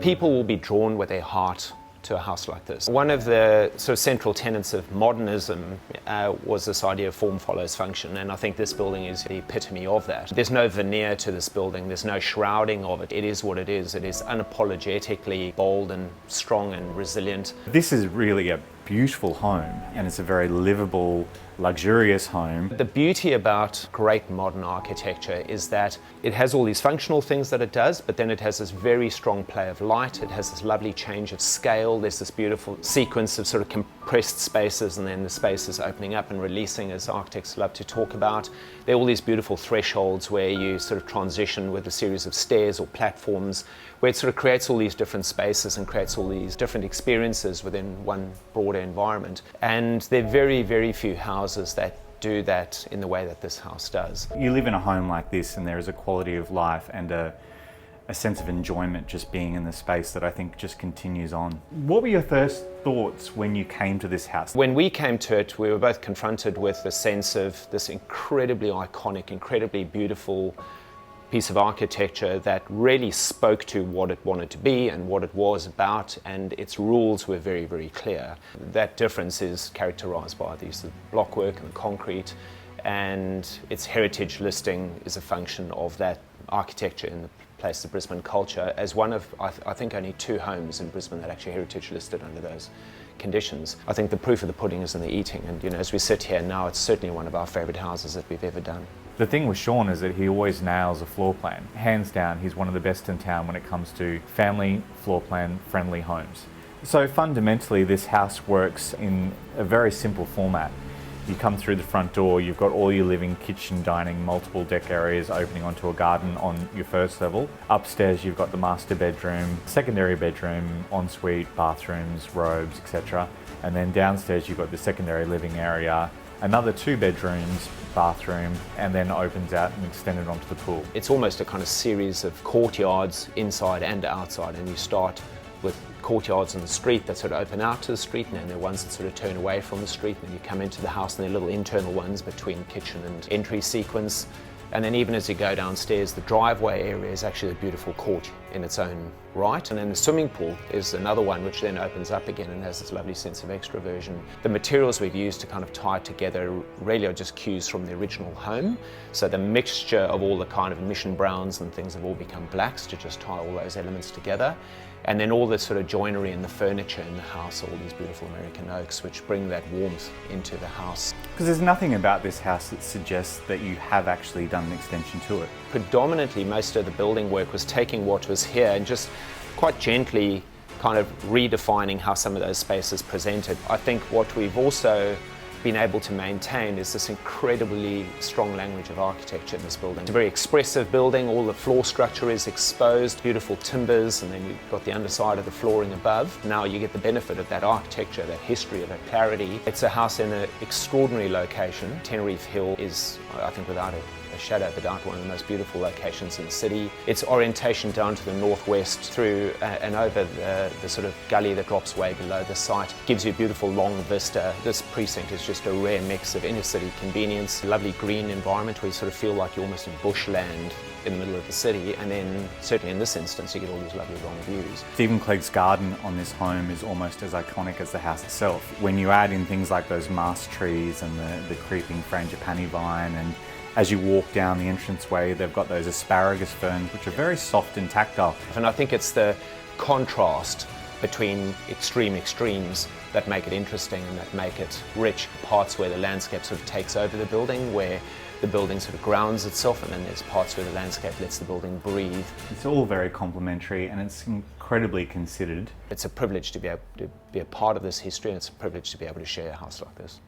People will be drawn with their heart to a house like this. One of the sort of central tenets of modernism was this idea of form follows function, and I think this building is the epitome of that. There's no veneer to this building, there's no shrouding of it. It is what it is. It is unapologetically bold and strong and resilient. This is really a beautiful home, and it's a very livable, luxurious home. The beauty about great modern architecture is that it has all these functional things that it does, but then it has this very strong play of light. It has this lovely change of scale. There's this beautiful sequence of sort of compressed spaces, and then the spaces opening up and releasing, as architects love to talk about. There are all these beautiful thresholds where you sort of transition with a series of stairs or platforms, where it sort of creates all these different spaces and creates all these different experiences within one broader environment. And there are very, very few houses that do that in the way that this house does. You live in a home like this, and there is a quality of life and a sense of enjoyment just being in the space that I think just continues on. What were your first thoughts when you came to this house? When we came to it, we were both confronted with the sense of this incredibly iconic, incredibly beautiful piece of architecture that really spoke to what it wanted to be and what it was about, and its rules were very, very clear. That difference is characterized by these blockwork and the concrete, and its heritage listing is a function of that architecture in the place of Brisbane culture, as one of, I think, only 2 homes in Brisbane that actually heritage listed under those conditions. I think the proof of the pudding is in the eating, and as we sit here now, it's certainly one of our favourite houses that we've ever done. The thing with Sean is that he always nails a floor plan. Hands down, he's one of the best in town when it comes to family floor plan friendly homes. So fundamentally, this house works in a very simple format. You come through the front door, you've got all your living, kitchen, dining, multiple deck areas opening onto a garden on your first level. Upstairs, you've got the master bedroom, secondary bedroom, ensuite, bathrooms, robes, etc. And then downstairs, you've got the secondary living area, another 2 bedrooms, bathroom, and then opens out and extended onto the pool. It's almost a kind of series of courtyards inside and outside, and you start with courtyards on the street that sort of open out to the street, and then there are ones that sort of turn away from the street, and then you come into the house, and there are little internal ones between kitchen and entry sequence. And then even as you go downstairs, the driveway area is actually a beautiful court in its own right. And then the swimming pool is another one which then opens up again and has this lovely sense of extroversion. The materials we've used to kind of tie it together really are just cues from the original home. So the mixture of all the kind of emission browns and things have all become blacks to just tie all those elements together. And then all the sort of joinery and the furniture in the house, all these beautiful American oaks, which bring that warmth into the house. Because there's nothing about this house that suggests that you have actually done an extension to it. Predominantly, most of the building work was taking what was here and just quite gently kind of redefining how some of those spaces presented. I think what we've also been able to maintain is this incredibly strong language of architecture in this building. It's a very expressive building, all the floor structure is exposed, beautiful timbers, and then you've got the underside of the flooring above. Now you get the benefit of that architecture, that history, of that clarity. It's a house in an extraordinary location. Teneriffe Hill is, I think, without a shadow of a doubt, one of the most beautiful locations in the city. Its orientation down to the northwest through and over the sort of gully that drops way below the site gives you a beautiful long vista. This precinct is just a rare mix of inner city convenience, lovely green environment where you sort of feel like you're almost in bushland in the middle of the city, and then certainly in this instance you get all these lovely long views. Stephen Clegg's garden on this home is almost as iconic as the house itself. When you add in things like those mast trees and the creeping frangipani vine, and as you walk down the entranceway, they've got those asparagus ferns, which are very soft and tactile. And I think it's the contrast between extremes that make it interesting and that make it rich. Parts where the landscape sort of takes over the building, where the building sort of grounds itself, and then there's parts where the landscape lets the building breathe. It's all very complementary, and it's incredibly considered. It's a privilege to be able to be a part of this history, and it's a privilege to be able to share a house like this.